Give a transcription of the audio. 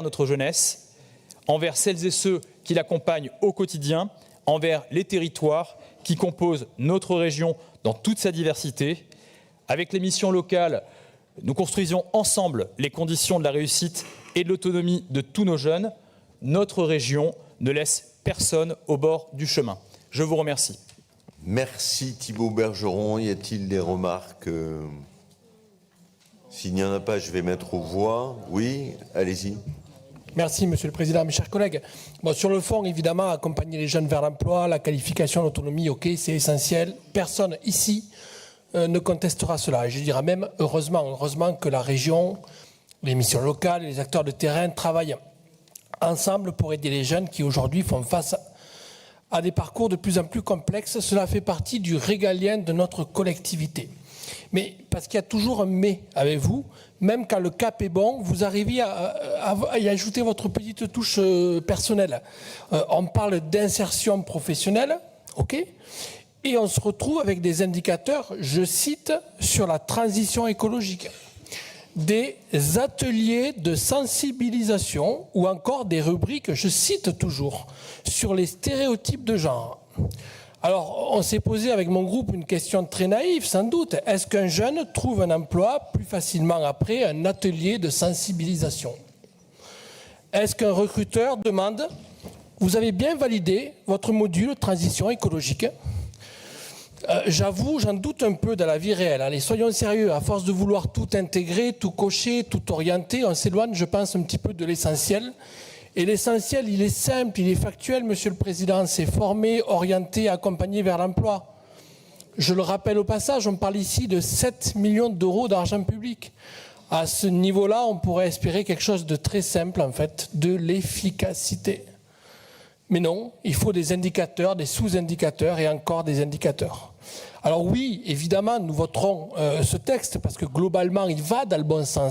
notre jeunesse, envers celles et ceux qui l'accompagnent au quotidien, envers les territoires qui composent notre région dans toute sa diversité. Avec les missions locales, nous construisons ensemble les conditions de la réussite et de l'autonomie de tous nos jeunes. Notre région ne laisse personne au bord du chemin. Je vous remercie. Merci Thibault Bergeron. Y a-t-il des remarques? S'il n'y en a pas, je vais mettre aux voix. Oui, allez-y. Merci Monsieur le Président, mes chers collègues. Bon, sur le fond, évidemment, accompagner les jeunes vers l'emploi, la qualification, l'autonomie, ok, c'est essentiel. Personne ici ne contestera cela. Et je dirais même, heureusement que la région, les missions locales, les acteurs de terrain travaillent ensemble pour aider les jeunes qui aujourd'hui font face à des parcours de plus en plus complexes. Cela fait partie du régalien de notre collectivité. Mais parce qu'il y a toujours un mais avec vous, même quand le cap est bon, vous arrivez à y ajouter votre petite touche personnelle. On parle d'insertion professionnelle, ok, et on se retrouve avec des indicateurs, je cite, sur la transition écologique, des ateliers de sensibilisation ou encore des rubriques, je cite toujours, sur les stéréotypes de genre. Alors, on s'est posé avec mon groupe une question très naïve, sans doute. Est-ce qu'un jeune trouve un emploi plus facilement après un atelier de sensibilisation? Est-ce qu'un recruteur demande « Vous avez bien validé votre module transition écologique ?» J'avoue, j'en doute un peu dans la vie réelle. Allez, soyons sérieux. À force de vouloir tout intégrer, tout cocher, tout orienter, on s'éloigne, je pense, un petit peu de l'essentiel. Et l'essentiel, il est simple, il est factuel, Monsieur le Président. C'est former, orienter, accompagner vers l'emploi. Je le rappelle au passage, on parle ici de 7 millions d'euros d'argent public. À ce niveau-là, on pourrait espérer quelque chose de très simple, en fait, de l'efficacité. Mais non, il faut des indicateurs, des sous-indicateurs et encore des indicateurs. Alors oui, évidemment, nous voterons ce texte parce que globalement, il va dans le bon sens.